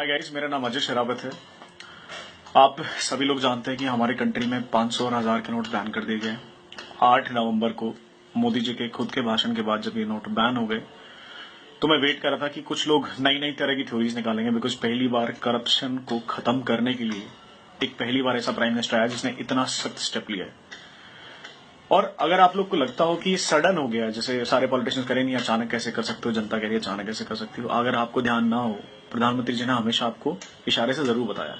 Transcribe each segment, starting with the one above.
Hi guys, मेरा नाम अजय शरावत है। आप सभी लोग जानते हैं कि हमारे कंट्री में 500 और 1000 के नोट बैन कर दिए गए। 8 नवंबर को मोदी जी के खुद के भाषण के बाद जब ये नोट बैन हो गए तो मैं वेट कर रहा था कि कुछ लोग नई नई तरह की थ्योरीज निकालेंगे, बिकॉज पहली बार करप्शन को खत्म करने के लिए एक पहली बार ऐसा प्राइम मिनिस्टर आया जिसने इतना सख्त स्टेप लिया है। और अगर आप लोग को लगता हो कि सडन हो गया, जैसे सारे पॉलिटिशियंस करें नहीं, अचानक कैसे कर सकते हो, जनता कह रही है अचानक कैसे कर सकती हो, अगर आपको ध्यान ना हो, प्रधानमंत्री जी ने हमेशा आपको इशारे से जरूर बताया,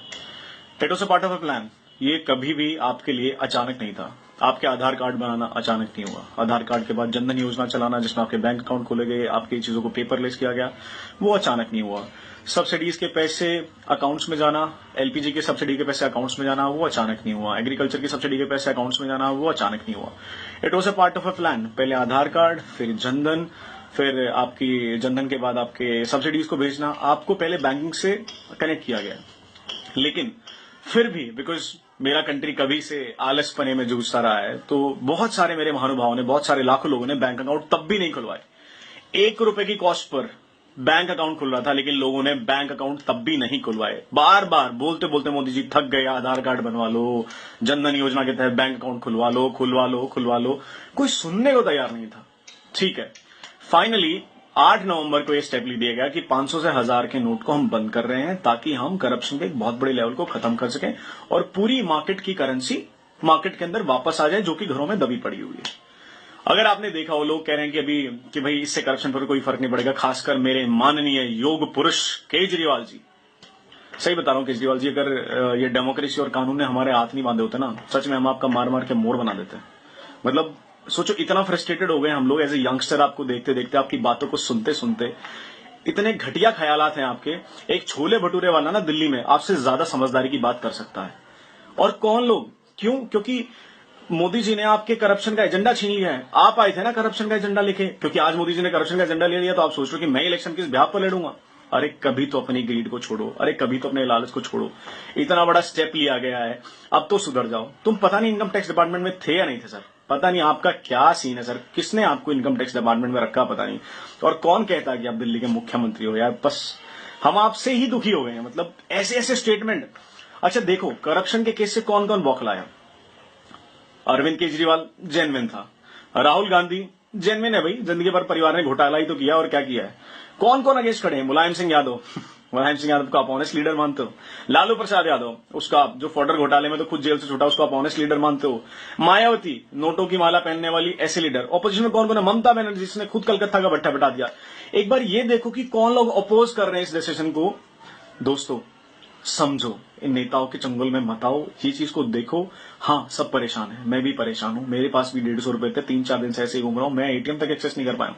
it was a part of a plan. ये कभी भी आपके लिए अचानक नहीं था। आपके आधार कार्ड बनाना अचानक नहीं हुआ। आधार कार्ड के बाद जनधन योजना चलाना, जिसमें आपके बैंक अकाउंट खोले गए, आपकी चीजों को पेपरलेस किया गया, वो अचानक नहीं हुआ। सब्सिडीज के पैसे अकाउंट्स में जाना, एलपीजी के सब्सिडी के पैसे अकाउंट्स में जाना, वो अचानक नहीं हुआ। एग्रीकल्चर की सब्सिडी के पैसे अकाउंट्स में जाना, वो अचानक नहीं हुआ। It was a part of a plan. पहले आधार कार्ड, फिर जनधन, फिर आपकी जनधन के बाद आपके सब्सिडीज को भेजना, आपको पहले बैंकिंग से कनेक्ट किया गया। लेकिन फिर भी बिकॉज मेरा कंट्री कभी से आलसपने में जूझता रहा है, तो बहुत सारे मेरे महानुभावों ने, बहुत सारे लाखों लोगों ने बैंक अकाउंट तब भी नहीं खुलवाए। 1 रुपए की कॉस्ट पर बैंक अकाउंट खुल रहा था, लेकिन लोगों ने बैंक अकाउंट तब भी नहीं खुलवाए। बार बार बोलते बोलते मोदी जी थक गए, आधार कार्ड बनवा लो, जनधन योजना के तहत बैंक अकाउंट खुलवा लो, खुलवा लो, खुलवा लो, कोई सुनने को तैयार नहीं था। ठीक है, फाइनली 8 नवंबर को यह स्टेप ले दिया गया कि 500 से 1000 के नोट को हम बंद कर रहे हैं, ताकि हम करप्शन के एक बहुत बड़े लेवल को खत्म कर सकें और पूरी मार्केट की करेंसी मार्केट के अंदर वापस आ जाए, जो कि घरों में दबी पड़ी हुई है। अगर आपने देखा हो, लोग कह रहे हैं कि भाई इससे करप्शन पर कोई फर्क नहीं पड़ेगा, खासकर मेरे माननीय योग पुरुष केजरीवाल जी। सही बता रहा हूं केजरीवाल जी, अगर ये डेमोक्रेसी और कानून ने हमारे हाथ नहीं बांधे होते ना, सच में हम आपका मार मार के मोर बना देते हैं। मतलब सोचो, इतना फ्रस्ट्रेटेड हो गए हम लोग एज ए यंगस्टर, आपको देखते देखते, आपकी बातों को सुनते सुनते। इतने घटिया ख्यालात हैं आपके। एक छोले भटूरे वाला ना दिल्ली में आपसे ज्यादा समझदारी की बात कर सकता है। और कौन लोग? क्यों? क्योंकि मोदी जी ने आपके करप्शन का एजेंडा छीन लिया है। आप आए थे ना करप्शन का एजेंडा लेके, क्योंकि आज मोदी जी ने करप्शन का एजेंडा ले लिया, तो आप सोच रहे हो कि मैं इलेक्शन किस ब्याह पर लड़ूंगा। अरे कभी तो अपनी ग्रीड को छोड़ो, अरे कभी तो अपने लालच को छोड़ो। इतना बड़ा स्टेप लिया गया है, अब तो सुधर जाओ। तुम पता नहीं इनकम टैक्स डिपार्टमेंट में थे या नहीं थे सर, पता नहीं आपका क्या सीन है सर, किसने आपको इनकम टैक्स डिपार्टमेंट में रखा पता नहीं। और कौन कहता है कि आप दिल्ली के मुख्यमंत्री हो यार, बस हम आपसे ही दुखी हो गए हैं। मतलब ऐसे ऐसे स्टेटमेंट। अच्छा देखो, करप्शन के केस से कौन कौन बौखलाया। अरविंद केजरीवाल जेन्युइन था, राहुल गांधी जेन्युइन है भाई, जिंदगी भर परिवार ने घोटाला ही तो किया, और क्या किया है। कौन कौन अगेंस्ट खड़े हैं? मुलायम सिंह यादव मुलायम सिंह यादव को आप ऑनेस्ट लीडर मानते हो? लालू प्रसाद यादव, उसका जो फॉर्डर घोटाले में तो खुद जेल से छूटा, उसको आप ऑनेस्ट लीडर मानते हो? मायावती, नोटों की माला पहनने वाली, ऐसे लीडर। ऑपोजिशन में कौन कौन है? ममता बनर्जी, जिसने खुद कलकत्ता का भट्टा बिठा दिया। एक बार ये देखो कि कौन लोग अपोज कर रहे हैं इस डिसीजन को। दोस्तों समझो, इन नेताओं के चंगुल में मत आओ, ये चीज को देखो। हाँ, सब परेशान है, मैं भी परेशान हूं, मेरे पास भी 150 रुपए थे, 3-4 दिन से ऐसे ही घूम रहा हूं, मैं एटीएम तक एक्सेस नहीं कर पाया हूं।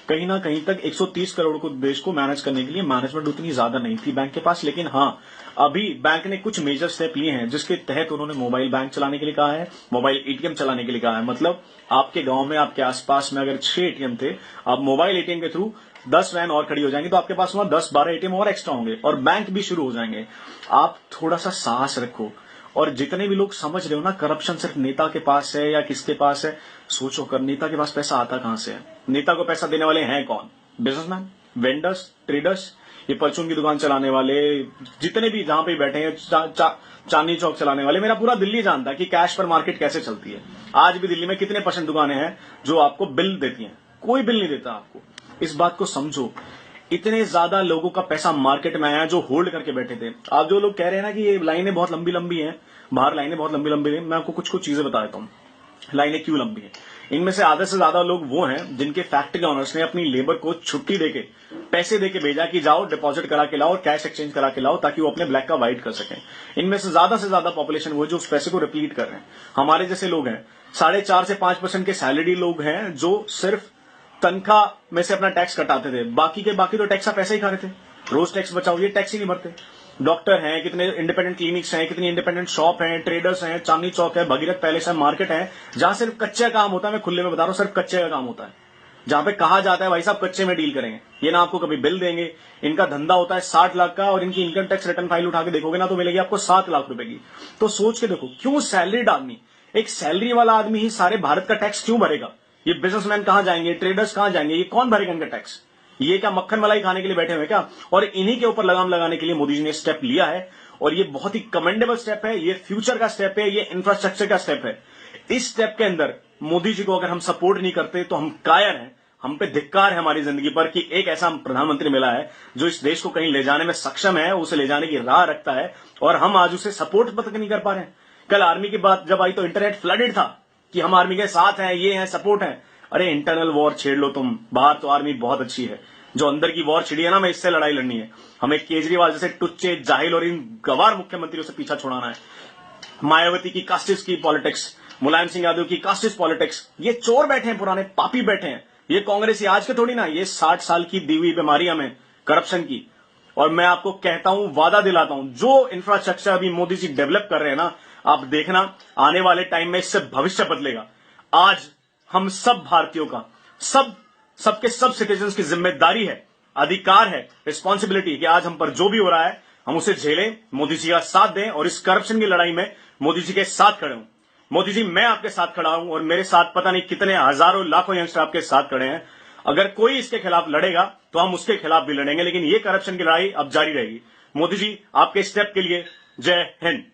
कहीं ना कहीं तक 130 करोड़ को देश को मैनेज करने के लिए मैनेजमेंट उतनी ज्यादा नहीं थी बैंक के पास। लेकिन हाँ, अभी बैंक ने कुछ मेजर स्टेप लिए हैं, जिसके तहत उन्होंने मोबाइल बैंक चलाने के लिए कहा है, मोबाइल एटीएम चलाने के लिए कहा है। मतलब आपके गांव में, आपके आसपास में अगर 6 एटीएम थे, अब मोबाइल एटीएम के थ्रू 10 वैन और खड़ी हो जाएंगी, तो आपके पास वहां 10-12 एटीएम और एक्स्ट्रा होंगे, और बैंक भी शुरू हो जाएंगे। आप थोड़ा सा साहस रखो। और जितने भी लोग समझ रहे हो ना करप्शन सिर्फ नेता के पास है या किसके पास है, सोचो कर नेता के पास पैसा आता कहां से है? नेता को पैसा देने वाले हैं कौन? बिजनेसमैन, वेंडर्स, ट्रेडर्स, ये परचून की दुकान चलाने वाले, जितने भी जहां पे बैठे हैं, चांदनी चौक चलाने वाले। मेरा पूरा दिल्ली जानता है कि कैश पर मार्केट कैसे चलती है। आज भी दिल्ली में कितने % दुकानें हैं जो आपको बिल देती हैं? कोई बिल नहीं देता आपको। इस बात को समझो। इतने ज्यादा लोगों का पैसा मार्केट में आया जो होल्ड करके बैठे थे। आप जो लोग कह रहे हैं ना कि ये लाइनें बहुत लंबी लंबी हैं, बाहर लाइनें बहुत लंबी लंबी हैं, मैं आपको कुछ कुछ चीजें बता देता हूं लाइनें क्यों लंबी हैं। इनमें से आधे से ज्यादा लोग वो हैं जिनके फैक्ट्री ऑनर्स ने अपनी लेबर को छुट्टी देके, पैसे देके भेजा कि जाओ डिपॉजिट करा के लाओ और कैश एक्सचेंज करा के लाओ, ताकि वो अपने ब्लैक का व्हाइट कर सकें। इनमें से ज्यादा पॉपुलेशन वो जो उस पैसे को रिपीट कर रहे हैं। हमारे जैसे लोग हैं, 4.5 से 5% के सैलरी लोग हैं, जो सिर्फ तनख्वाह में से अपना टैक्स कटाते थे। बाकी तो टैक्स आप पैसे ही खा रहे थे। रोज टैक्स बचाओ, ये टैक्स ही नहीं भरते। डॉक्टर हैं, कितने इंडिपेंडेंट क्लिनिक्स हैं, कितनी इंडिपेंडेंट शॉप हैं, ट्रेडर्स हैं, चांदनी चौक है, भगीरथ पैलेस है, मार्केट है, जहां सिर्फ कच्चे काम होता है। मैं खुले में बता रहा हूं, सिर्फ कच्चे का काम होता है। जहां पे कहा जाता है भाई साहब कच्चे में डील करेंगे, ये ना आपको कभी बिल देंगे। इनका धंधा होता है 60 लाख का, और इनकी इनकम टैक्स रिटर्न फाइल उठा के देखोगे ना तो मिलेगी आपको 7 लाख रुपए की। तो सोच के देखो, क्यों सैलरीड आदमी, एक सैलरी वाला आदमी ही सारे भारत का टैक्स क्यों भरेगा? ये बिजनेसमैन कहां जाएंगे? ट्रेडर्स कहां जाएंगे? ये कौन भरेगा इनका टैक्स? ये क्या मक्खन मलाई खाने के लिए बैठे हुए क्या? और इन्हीं के ऊपर लगाम लगाने के लिए मोदी जी ने स्टेप लिया है और ये बहुत ही कमेंडेबल स्टेप है, ये फ्यूचर का स्टेप है, ये इंफ्रास्ट्रक्चर का स्टेप है। इस स्टेप के अंदर मोदी जी को अगर हम सपोर्ट नहीं करते तो हम कायर हैं, हम पे धिक्कार है हमारी जिंदगी पर कि एक ऐसा प्रधानमंत्री मिला है जो इस देश को कहीं ले जाने में सक्षम है, उसे ले जाने की राह रखता है और हम आज उसे सपोर्ट तक नहीं कर पा रहे हैं। कल आर्मी की बात जब आई तो इंटरनेट फ्लडेड था कि हम आर्मी के साथ हैं, ये हैं, सपोर्ट है। अरे इंटरनल वॉर छेड़ लो तुम, बाहर तो आर्मी बहुत अच्छी है, जो अंदर की वॉर छिड़ी है ना, मैं इससे लड़ाई लड़नी है। हमें केजरीवाल जैसे टुच्चे जाहिल और इन गवार मुख्यमंत्रियों से पीछा छुड़ाना है। मायावती की कास्टिस्ट की पॉलिटिक्स, मुलायम सिंह यादव की कास्टिस्ट पॉलिटिक्स, ये चोर बैठे हैं, पुराने पापी बैठे हैं। ये कांग्रेस आज के थोड़ी ना, ये 60 साल की दी हुई बीमारी हमें करप्शन की। और मैं आपको कहता हूं, वादा दिलाता हूं, जो इंफ्रास्ट्रक्चर अभी मोदी जी डेवलप कर रहे हैं ना, आप देखना आने वाले टाइम में इससे भविष्य बदलेगा। आज हम सब भारतीयों का, सबके सब सिटीजन्स की जिम्मेदारी है, अधिकार है, रिस्पॉन्सिबिलिटी कि आज हम पर जो भी हो रहा है हम उसे झेलें, मोदी जी का साथ दें और इस करप्शन की लड़ाई में मोदी जी के साथ खड़े हूं। मोदी जी, मैं आपके साथ खड़ा हूं और मेरे साथ पता नहीं कितने हजारों लाखों यंगस्टर आपके साथ खड़े हैं। अगर कोई इसके खिलाफ लड़ेगा तो हम उसके खिलाफ भी लड़ेंगे, लेकिन ये करप्शन की लड़ाई अब जारी रहेगी। मोदी जी, आपके स्टेप के लिए जय हिंद।